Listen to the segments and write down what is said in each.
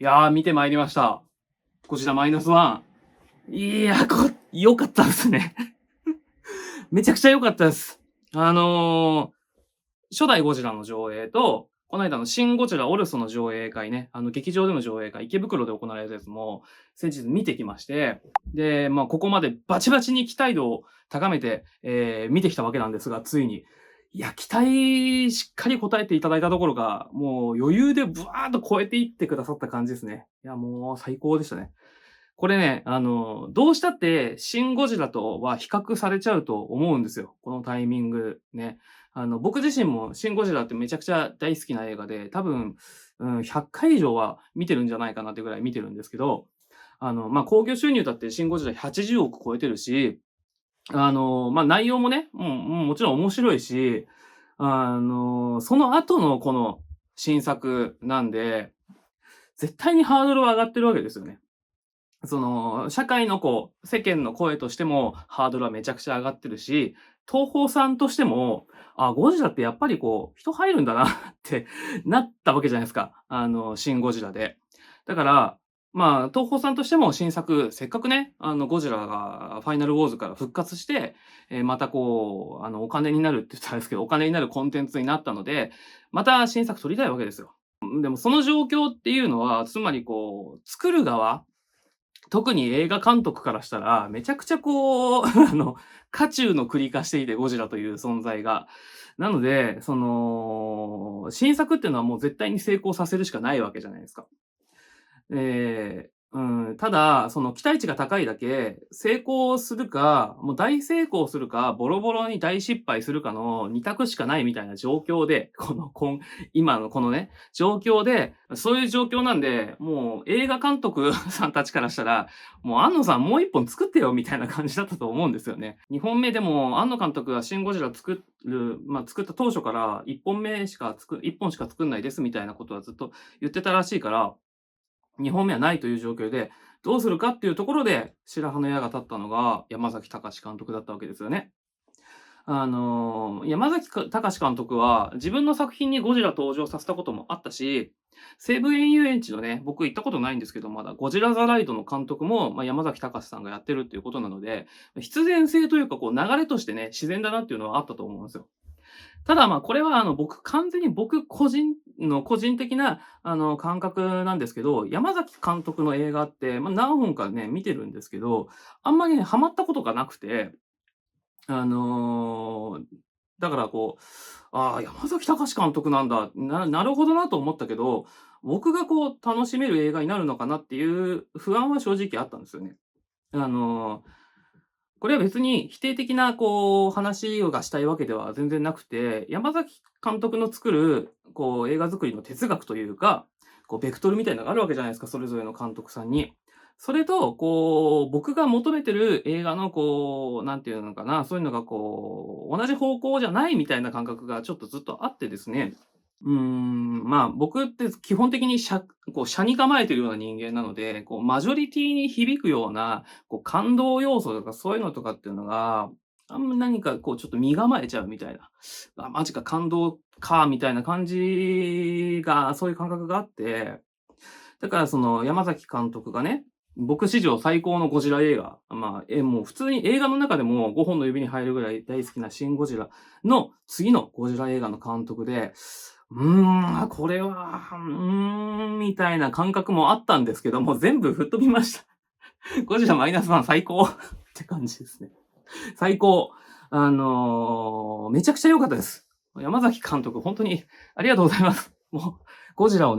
いやー、見てまいりました。ゴジラマイナスワン。いやー、良かったですね。めちゃくちゃ良かったです。初代ゴジラの上映と、この間のシン・ゴジラオルソの上映会ね、劇場での上映会、池袋で行われたやつも、先日見てきまして、で、まあ、ここまでバチバチに期待度を高めて、見てきたわけなんですが、ついに。いや、期待しっかり応えていただいたところが、もう余裕でブワーッと超えていってくださった感じですね。いや、もう最高でしたね。これね、どうしたって、シン・ゴジラとは比較されちゃうと思うんですよ。このタイミングね。僕自身もシン・ゴジラってめちゃくちゃ大好きな映画で、多分、100回以上は見てるんじゃないかなってぐらい見てるんですけど、まあ、興行収入だってシン・ゴジラ80億超えてるし、まあ、内容もね、もちろん面白いし、その後のこの新作なんで、絶対にハードルは上がってるわけですよね。社会の世間の声としてもハードルはめちゃくちゃ上がってるし、東宝さんとしても、あ、ゴジラってやっぱり人入るんだなってなったわけじゃないですか。シン・ゴジラで。だから、まあ、東宝さんとしても新作、せっかくね、ゴジラがファイナルウォーズから復活して、またお金になるって言ったらあれですけど、お金になるコンテンツになったので、また新作撮りたいわけですよ。でもその状況っていうのは、つまり作る側特に映画監督からしたら、めちゃくちゃ渦中の栗化していて、ゴジラという存在が。なので、新作っていうのはもう絶対に成功させるしかないわけじゃないですか。ただ、その期待値が高いだけ、成功するか、もう大成功するか、ボロボロに大失敗するかの二択しかないみたいな状況で、今のこのね、状況で、そういう状況なんで、もう映画監督さんたちからしたら、もう庵野さんもう一本作ってよみたいな感じだったと思うんですよね。2本目でも庵野監督がシン・ゴジラ作った当初から1本しか作んないですみたいなことはずっと言ってたらしいから、2本目はないという状況で、どうするかっていうところで、白羽の矢が立ったのが山崎貴監督だったわけですよね。山崎貴監督は、自分の作品にゴジラ登場させたこともあったし、西武園遊園地のね、僕行ったことないんですけど、まだゴジラ・ザ・ライドの監督も、まあ、山崎貴さんがやってるっていうことなので、必然性というか、流れとしてね、自然だなっていうのはあったと思うんですよ。ただ、まあ、これは完全に僕個人的な感覚なんですけど、山崎監督の映画って、まあ、何本かね、見てるんですけど、あんまりね、ハマったことがなくて、あの、だからああ、山崎貴監督なんだ、なるほどなと思ったけど、僕が楽しめる映画になるのかなっていう不安は正直あったんですよね。あのこれは別に否定的な話がしたいわけでは全然なくて、山崎監督の作る映画作りの哲学というか、ベクトルみたいなのがあるわけじゃないですか、それぞれの監督さんに。それと、僕が求めてる映画のなんていうのかな、そういうのが同じ方向じゃないみたいな感覚がちょっとずっとあってですね。まあ、僕って基本的に斜に構えてるような人間なので、マジョリティに響くような、感動要素とかそういうのとかっていうのが、あんま何かちょっと身構えちゃうみたいな。あ、マジか感動か、みたいな感じが、そういう感覚があって、だからその山崎監督がね、僕史上最高のゴジラ映画、まあ、もう普通に映画の中でも5本の指に入るぐらい大好きなシン・ゴジラの次のゴジラ映画の監督で、これは、みたいな感覚もあったんですけども、全部吹っ飛びました。ゴジラマイナスワン最高って感じですね。最高。めちゃくちゃ良かったです。山崎監督、本当にありがとうございます。もうゴジラを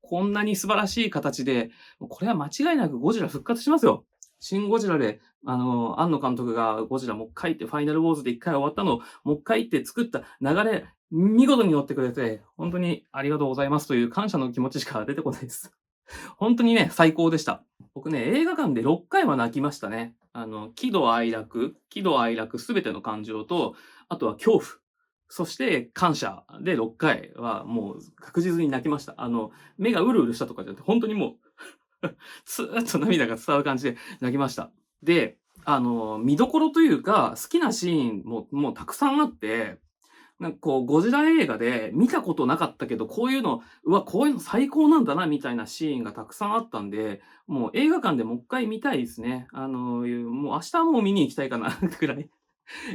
こんなに素晴らしい形で、これは間違いなくゴジラ復活しますよ。シン・ゴジラで、庵野監督がゴジラもう一回って、ファイナルウォーズで一回終わったのを、もう一回って作った流れ、見事に乗ってくれて、本当にありがとうございますという感謝の気持ちしか出てこないです。本当にね、最高でした。僕ね、映画館で6回は泣きましたね。喜怒哀楽すべての感情と、あとは恐怖、そして感謝で6回はもう確実に泣きました。目がうるうるしたとかじゃなくて、本当にもうスーッと涙が伝わる感じで泣きました。で、見どころというか、好きなシーンもたくさんあって、なんかこう、ゴジラ映画で見たことなかったけど、こういうの、うわ、こういうの最高なんだなみたいなシーンがたくさんあったんで、もう映画館でもう一回見たいですね。もう明日はもう見に行きたいかなくらい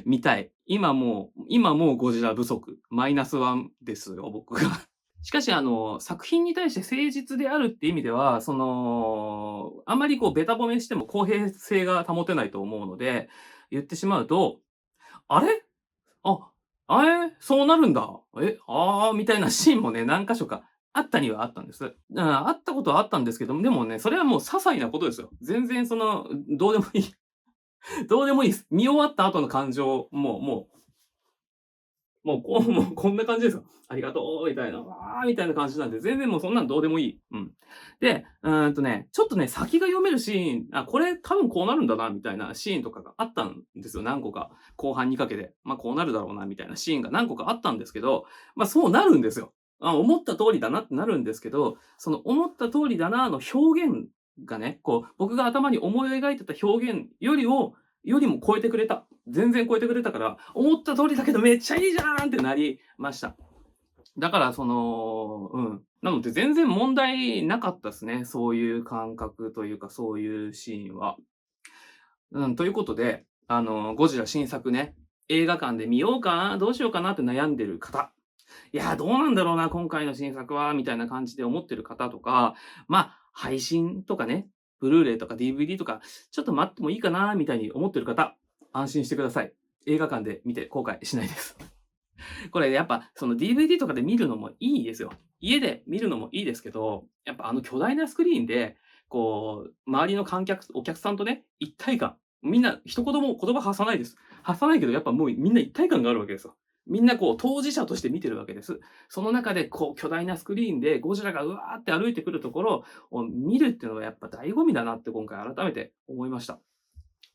見たい。今もうゴジラ不足、マイナスワンですよ、僕が。しかし、作品に対して誠実であるって意味では、あんまりこうベタ褒めしても公平性が保てないと思うので、言ってしまうと、あれあ、そうなるんだ。みたいなシーンもね、何箇所かあったにはあったんです。あったことはあったんですけども、でもね、それはもう些細なことですよ。全然どうでもいいどうでもいいです。見終わった後の感情、もうこんな感じですよ。ありがとうみたいな、わーみたいな感じなんで、全然もうそんなんどうでもいい。うん。で、ちょっとね、先が読めるシーン、これ多分こうなるんだなみたいなシーンとかがあったんですよ、何個か。後半にかけて。こうなるだろうなみたいなシーンが何個かあったんですけど、そうなるんですよ。思った通りだなってなるんですけど、その思った通りだなの表現がね、こう、僕が頭に思い描いてた表現よりも超えてくれた。全然超えてくれたから、思った通りだけどめっちゃいいじゃんってなりました。だからなので全然問題なかったですね。そういう感覚というか、そういうシーンは。ということで、ゴジラ新作ね、映画館で見ようかな、どうしようかなって悩んでる方、いや、どうなんだろうな、今回の新作は、みたいな感じで思ってる方とか、配信とかね、ブルーレイとか DVD とか、ちょっと待ってもいいかな、みたいに思ってる方、安心してください。映画館で見て後悔しないです。これやっぱ、その DVD とかで見るのもいいですよ。家で見るのもいいですけど、やっぱあの巨大なスクリーンで、こう、周りのお客さんとね、一体感、みんな一言も言葉発さないです。発さないけど、やっぱもうみんな一体感があるわけですよ。みんなこう当事者として見てるわけです。その中でこう巨大なスクリーンでゴジラがうわーって歩いてくるところを見るっていうのがやっぱ醍醐味だなって今回改めて思いました。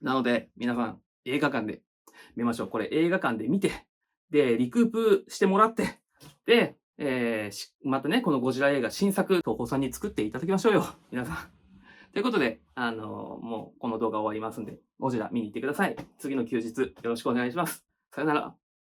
なので、皆さん映画館で見ましょう。これ映画館で見て、で、リクープしてもらって、で、またね、このゴジラ映画新作、東宝さんに作っていただきましょうよ。皆さん。ということで、もうこの動画終わりますんで、ゴジラ見に行ってください。次の休日よろしくお願いします。さよなら。